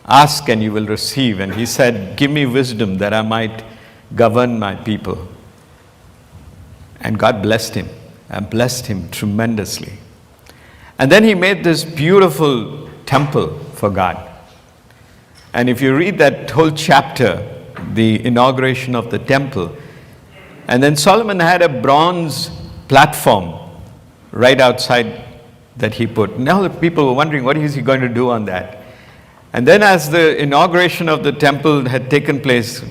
Ask and you will receive. And he said, give me wisdom that I might govern my people. And God blessed him, and blessed him tremendously. And then he made this beautiful temple for God. And if you read that whole chapter, the inauguration of the temple, and then Solomon had a bronze platform right outside that he put. Now the people were wondering, what is he going to do on that? And then as the inauguration of the temple had taken place,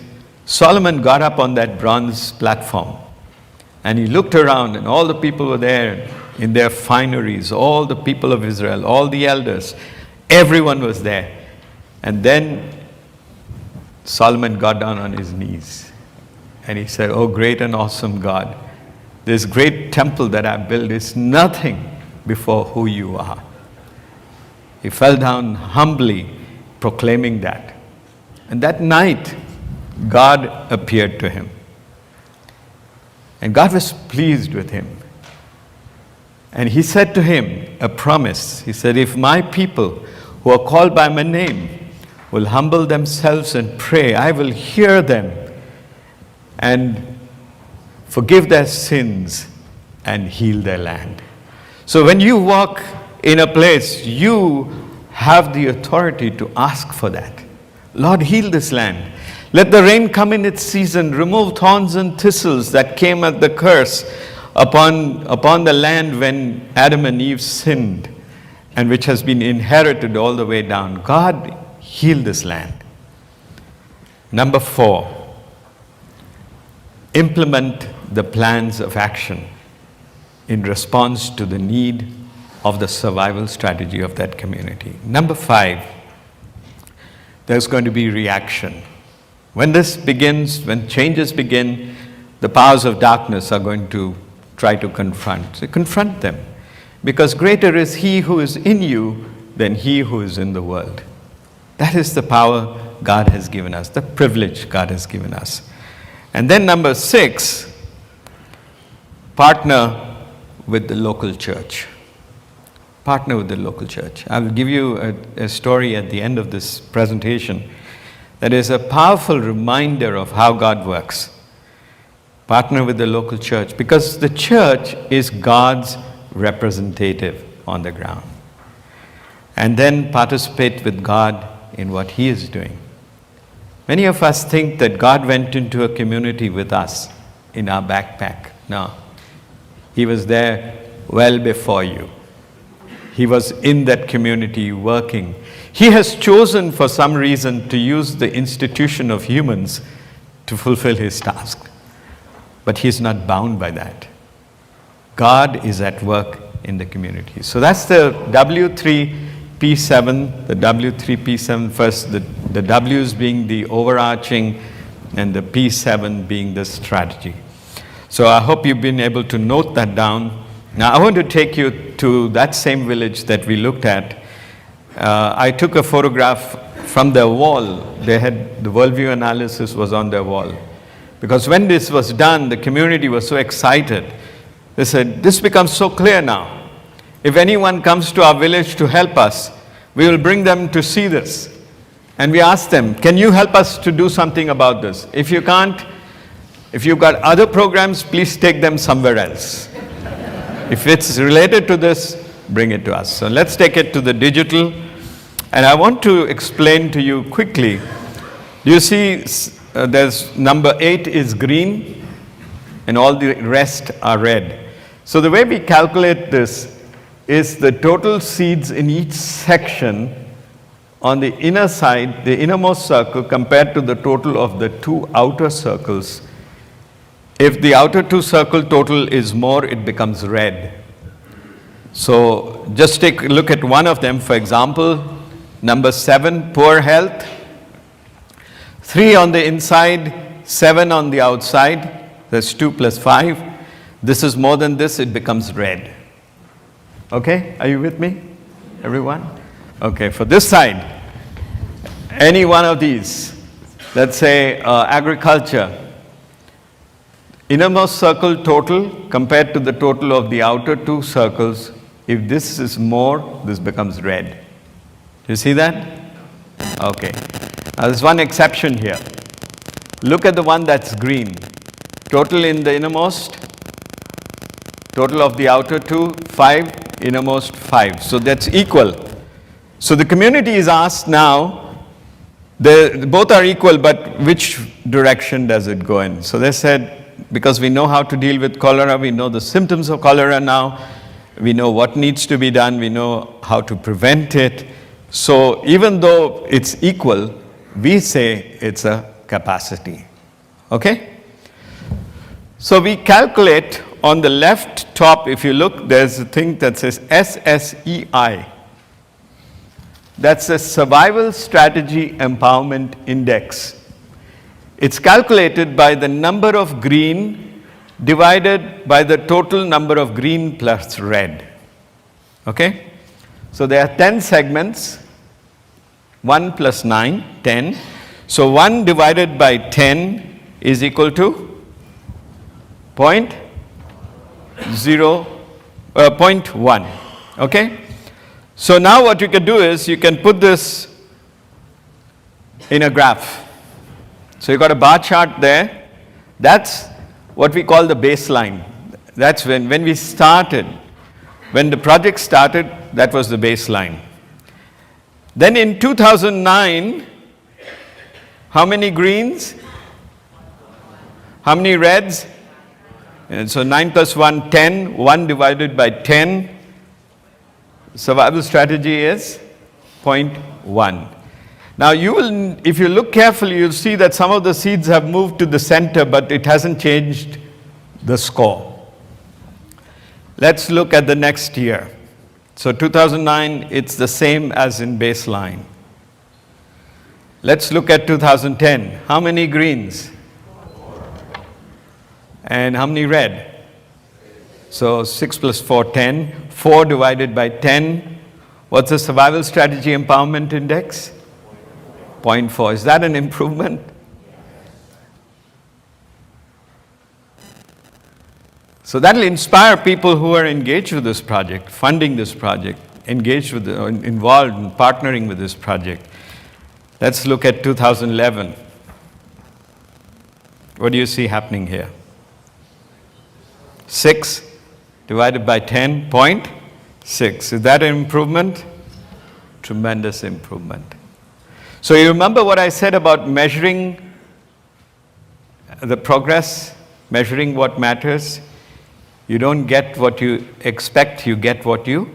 Solomon got up on that bronze platform. And he looked around and all the people were there in their fineries, all the people of Israel, all the elders, everyone was there. And then Solomon got down on his knees and he said, oh great and awesome God, this great temple that I built is nothing before who you are. He fell down humbly, proclaiming that. And that night, God appeared to him. And God was pleased with him. And he said to him a promise. He said, if my people who are called by my name will humble themselves and pray, I will hear them and forgive their sins and heal their land. So when you walk in a place, you have the authority to ask for that. Lord, heal this land. Let the rain come in its season. Remove thorns and thistles that came as the curse upon the land when Adam and Eve sinned, and which has been inherited all the way down. God, heal this land. Number 4, implement the plans of action in response to the need of the survival strategy of that community. Number 5, there's going to be reaction. When this begins, when changes begin, the powers of darkness are going to try to confront. So confront them, because greater is He who is in you than he who is in the world. That is the power God has given us, the privilege God has given us. And then number 6, partner with the local church. Partner with the local church. I will give you a story at the end of this presentation that is a powerful reminder of how God works. Partner with the local church, because the church is God's representative on the ground. And then participate with God in what He is doing. Many of us think that God went into a community with us in our backpack. No. He was there well before you. He was in that community working. He has chosen for some reason to use the institution of humans to fulfill His task. But He's not bound by that. God is at work in the community. So that's the W3P7, the W3P7 first, the W's being the overarching and the P7 being the strategy. So I hope you've been able to note that down. Now I want to take you to that same village that we looked at. I took a photograph from their wall. They had, the worldview analysis was on their wall. Because when this was done, the community was so excited. They said, this becomes so clear now. If anyone comes to our village to help us, we will bring them to see this. And we asked them, can you help us to do something about this? If you can't, if you've got other programs, please take them somewhere else. If it's related to this, bring it to us. So let's take it to the digital. And I want to explain to you quickly. You see, there's number 8 is green, and all the rest are red. So the way we calculate this is the total seeds in each section on the inner side, the innermost circle, compared to the total of the 2 outer circles. If the outer 2 circle total is more, it becomes red. So just take a look at one of them. For example, number 7, poor health. 3 on the inside, 7 on the outside. That's 2 plus 5. This is more than this, it becomes red. Okay, are you with me, everyone? Okay, for this side, any one of these, let's say agriculture, innermost circle total compared to the total of the outer 2 circles, if this is more, this becomes red. Do you see that? Okay. Now there's one exception here. Look at the one that's green. Total in the innermost, total of the outer 2, 5, innermost 5. So that's equal. So the community is asked now, both are equal, but which direction does it go in? So they said, because we know how to deal with cholera, we know the symptoms of cholera now, we know what needs to be done, we know how to prevent it. So even though it's equal, we say it's a capacity. Okay? So we calculate on the left top, if you look, there's a thing that says SSEI. That's a Survival Strategy Empowerment Index. It's calculated by the number of green divided by the total number of green plus red. Okay? So there are 10 segments. 1 plus 9, 10. So 1 divided by 10 is equal to 0.1. Okay? So now what you can do is you can put this in a graph. So you've got a bar chart there. That's what we call the baseline. That's when we started. When the project started, that was the baseline. Then in 2009, how many greens? How many reds? And so 9 plus 1, 10. 1 divided by 10. Survival strategy is 0.1. Now if you look carefully, you'll see that some of the seeds have moved to the center, but it hasn't changed the score. Let's look at the next year. So 2009, it's the same as in baseline. Let's look at 2010. How many greens? And how many red? So 6 plus 4, 10. 4 divided by 10. What's the survival strategy empowerment index? 0.4. Is that an improvement? So that will inspire people who are engaged with this project, funding this project, involved in partnering with this project. Let's look at 2011. What do you see happening here? 6 divided by 10, 0.6. Is that an improvement? Tremendous improvement. So you remember what I said about measuring the progress, measuring what matters? You don't get what you expect, you get what you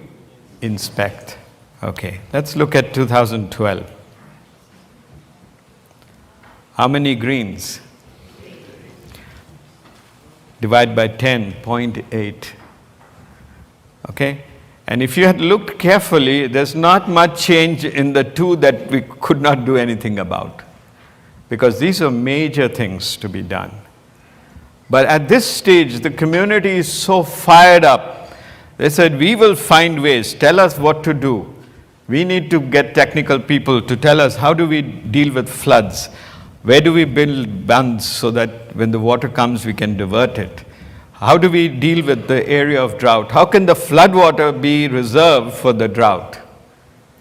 inspect. Okay, let's look at 2012. How many greens? Divide by 10, 0.8. Okay? And if you had looked carefully, there's not much change in the two that we could not do anything about. Because these are major things to be done. But at this stage, the community is so fired up. They said, we will find ways. Tell us what to do. We need to get technical people to tell us how do we deal with floods. Where do we build bunds so that when the water comes, we can divert it? How do we deal with the area of drought? How can the flood water be reserved for the drought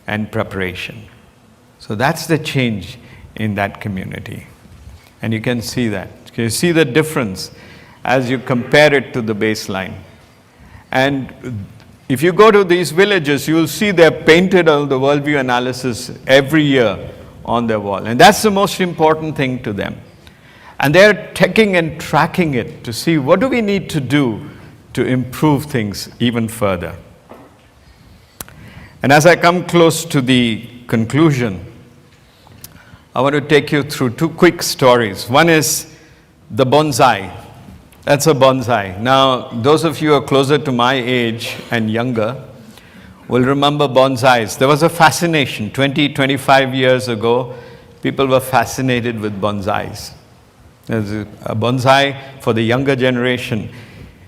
and preparation? So that's the change in that community. And you can see that. You see the difference as you compare it to the baseline. And if you go to these villages, you'll see they're painted on the worldview analysis every year on their wall. And that's the most important thing to them. And they're taking and tracking it to see what do we need to do to improve things even further. And as I come close to the conclusion, I want to take you through two quick stories. One is the bonsai. That's a bonsai. Now, those of you who are closer to my age and younger will remember bonsais. There was a fascination 20, 25 years ago. People were fascinated with bonsais. There's a bonsai for the younger generation.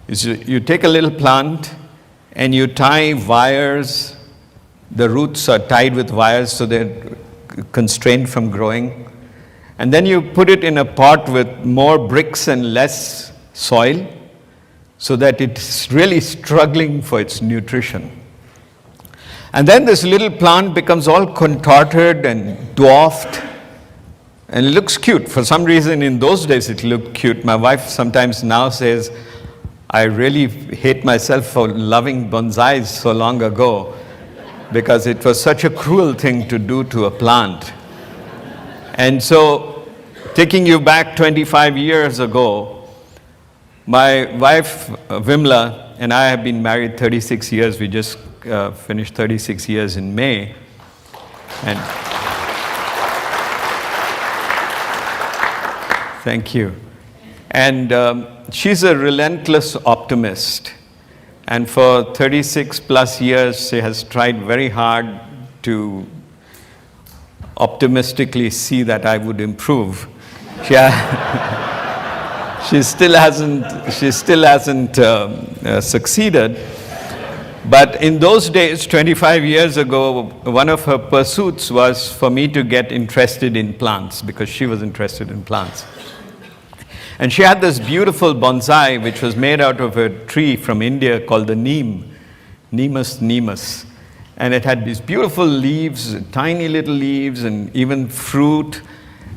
Is you take a little plant and you tie wires. The roots are tied with wires so they're constrained from growing. And then you put it in a pot with more bricks and less soil so that it's really struggling for its nutrition. And then this little plant becomes all contorted and dwarfed. And it looks cute. For some reason, in those days, it looked cute. My wife sometimes now says, I really hate myself for loving bonsais so long ago because it was such a cruel thing to do to a plant. And so, taking you back 25 years ago, my wife, Vimla, and I have been married 36 years. We just finished 36 years in May. And thank you. And she's a relentless optimist. And for 36 plus years, she has tried very hard to optimistically see that I would improve. she still hasn't succeeded. But in those days, 25 years ago, one of her pursuits was for me to get interested in plants, because she was interested in plants. And she had this beautiful bonsai which was made out of a tree from India called the neem, Nemus. And it had these beautiful leaves, tiny little leaves, and even fruit.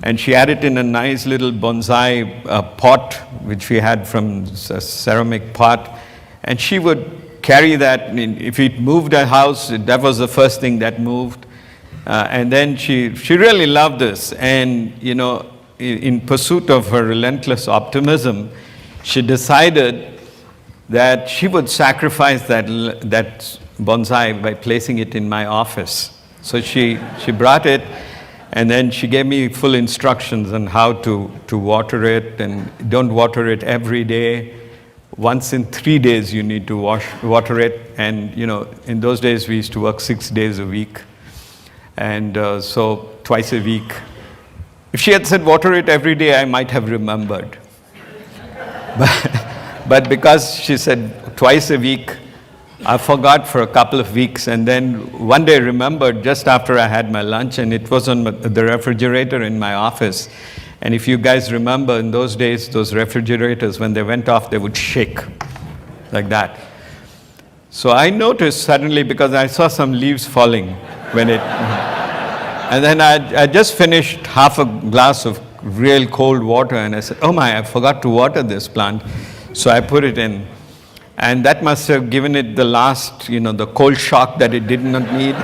And she had it in a nice little bonsai pot, which we had from a ceramic pot. And she would carry that. If it moved a house, that was the first thing that moved. And then she really loved this. And, you know, in pursuit of her relentless optimism, she decided that she would sacrifice that bonsai by placing it in my office. So she brought it, and then she gave me full instructions on how to water it, and don't water it every day. Once in 3 days you need to water it. And, you know, in those days we used to work 6 days a week. And so twice a week. If she had said water it every day, I might have remembered. But because she said twice a week, I forgot for a couple of weeks, and then one day remembered just after I had my lunch, and it was on the refrigerator in my office. And if you guys remember, in those days, those refrigerators, when they went off, they would shake like that. So I noticed suddenly, because I saw some leaves falling when it... And then I just finished half a glass of real cold water, and I said, oh my, I forgot to water this plant. So I put it in. And that must have given it the last, you know, the cold shock that it did not need.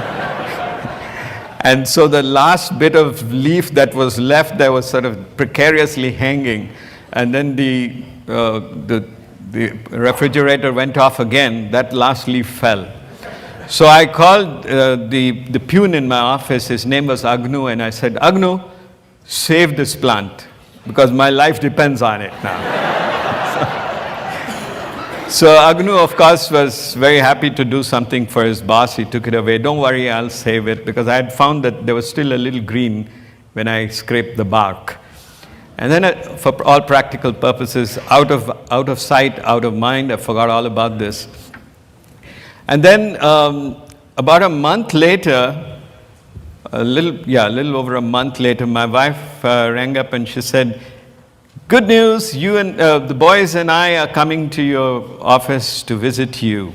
And so the last bit of leaf that was left there was sort of precariously hanging. And then the refrigerator went off again. That last leaf fell. So I called the peon in my office. His name was Agnu, and I said, Agnu, save this plant, because my life depends on it now. So Agnu, of course, was very happy to do something for his boss. He took it away. Don't worry, I'll save it, because I had found that there was still a little green when I scraped the bark. And then for all practical purposes, out of sight, out of mind, I forgot all about this. And then about a month later, a little over a month later, my wife rang up and she said, good news, you and the boys and I are coming to your office to visit you.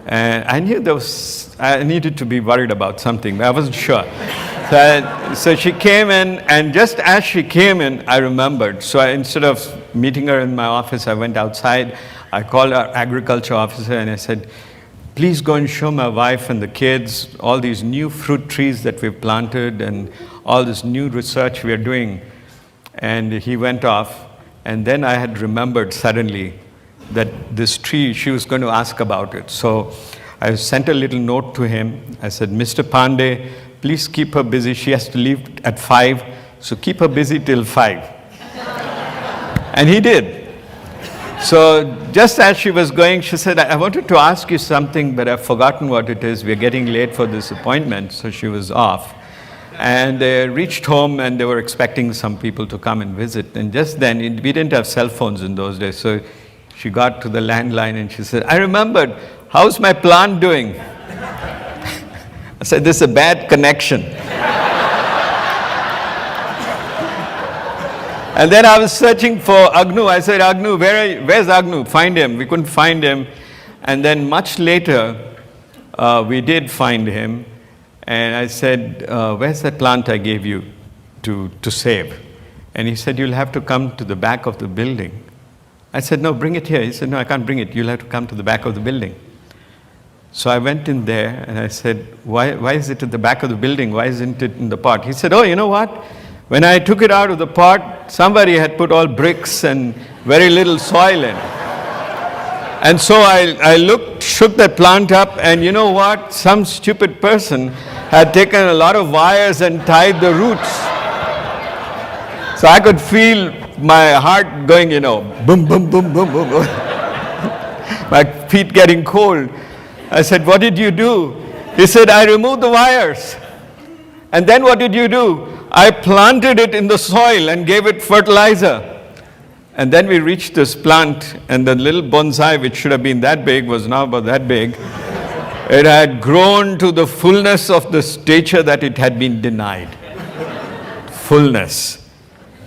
And I knew I needed to be worried about something, but I wasn't sure. So she came in, and just as she came in, I remembered. So instead of meeting her in my office, I went outside. I called our agriculture officer and I said, please go and show my wife and the kids all these new fruit trees that we've planted and all this new research we are doing. And he went off, and then I had remembered suddenly that this tree, she was going to ask about it. So I sent a little note to him. I said, Mr. Pandey, please keep her busy. She has to leave at 5, so keep her busy till 5. And he did. So just as she was going, she said, I wanted to ask you something, but I've forgotten what it is. We're getting late for this appointment, so she was off. And they reached home, and they were expecting some people to come and visit. And just then, we didn't have cell phones in those days, so she got to the landline and she said, I remembered, how's my plant doing? I said, this is a bad connection. And then I was searching for Agnu. I said, Agnu, where's Agnu? Find him. We couldn't find him. And then much later, we did find him. And I said, where's that plant I gave you to save? And he said, you'll have to come to the back of the building. I said, no, bring it here. He said, no, I can't bring it. You'll have to come to the back of the building. So I went in there and I said, why is it at the back of the building? Why isn't it in the pot? He said, oh, you know what? When I took it out of the pot, somebody had put all bricks and very little soil in. And so I shook that plant up, and you know what? Some stupid person had taken a lot of wires and tied the roots. So I could feel my heart going, you know, boom, boom, boom, boom, boom, boom. My feet getting cold. I said, what did you do? He said, I removed the wires. And then what did you do? I planted it in the soil and gave it fertilizer. And then we reached this plant, and the little bonsai, which should have been that big, was now about that big. It had grown to the fullness of the stature that it had been denied. Fullness.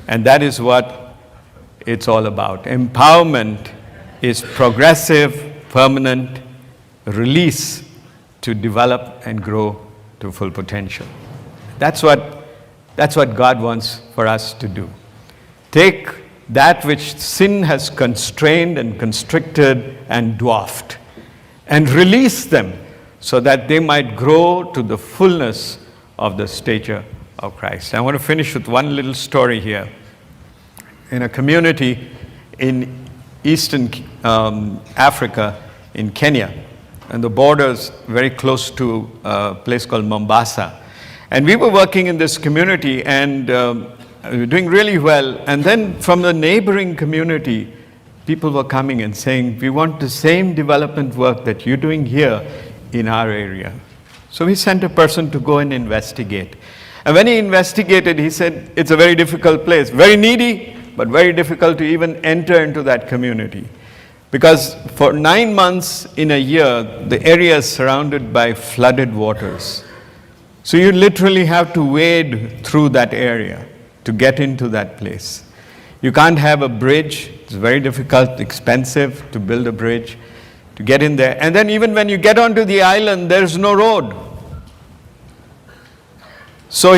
And that is what it's all about. Empowerment is progressive, permanent release to develop and grow to full potential. That's what God wants for us to do. Take that which sin has constrained and constricted and dwarfed, and release them so that they might grow to the fullness of the stature of Christ. I want to finish with one little story here. In a community in eastern Africa, in Kenya, and the borders very close to a place called Mombasa. And we were working in this community, and we were doing really well. And then from the neighboring community, people were coming and saying, we want the same development work that you're doing here in our area. So we sent a person to go and investigate. And when he investigated, he said, it's a very difficult place, very needy, but very difficult to even enter into that community. Because for 9 months in a year, the area is surrounded by flooded waters. So you literally have to wade through that area to get into that place. You can't have a bridge. It's very difficult, expensive to build a bridge, to get in there. And then even when you get onto the island, there's no road. So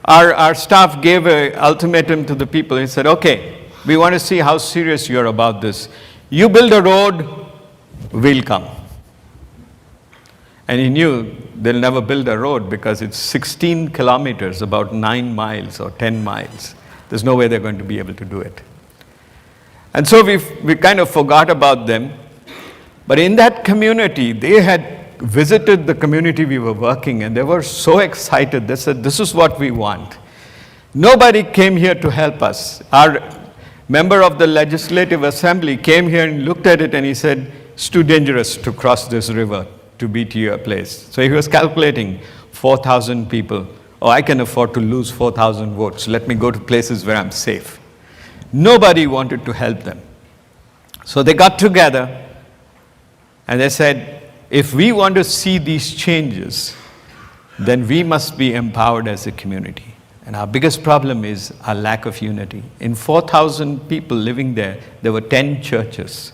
our staff gave an ultimatum to the people. He said, okay, we want to see how serious you're about this. You build a road, we'll come. And he knew they'll never build a road because it's 16 kilometers, about 9 miles or 10 miles. There's no way they're going to be able to do it. And so we kind of forgot about them. But in that community, they had visited the community we were working, and they were so excited. They said, this is what we want. Nobody came here to help us. Our member of the Legislative Assembly came here and looked at it, and he said, it's too dangerous to cross this river to be to your place. So he was calculating 4,000 people. Oh, I can afford to lose 4,000 votes. Let me go to places where I'm safe. Nobody wanted to help them. So they got together, and they said, if we want to see these changes, then we must be empowered as a community. And our biggest problem is our lack of unity. In 4,000 people living there, there were 10 churches.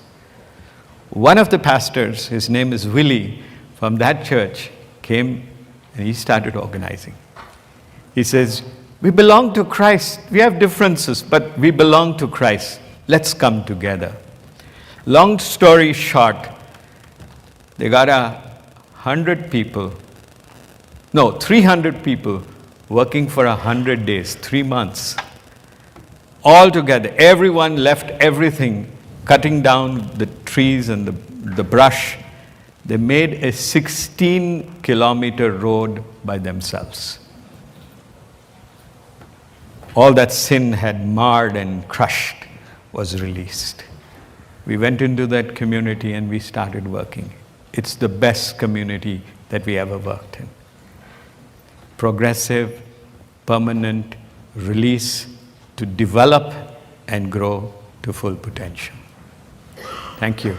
One of the pastors, his name is Willie, from that church, came and he started organizing. He says, we belong to Christ. We have differences, but we belong to Christ. Let's come together. Long story short, they got 300 people working for 100 days, 3 months. All together, everyone left everything, cutting down the trees and the brush. They made a 16-kilometer road by themselves. All that sin had marred and crushed was released. We went into that community and we started working. It's the best community that we ever worked in. Progressive, permanent release to develop and grow to full potential. Thank you.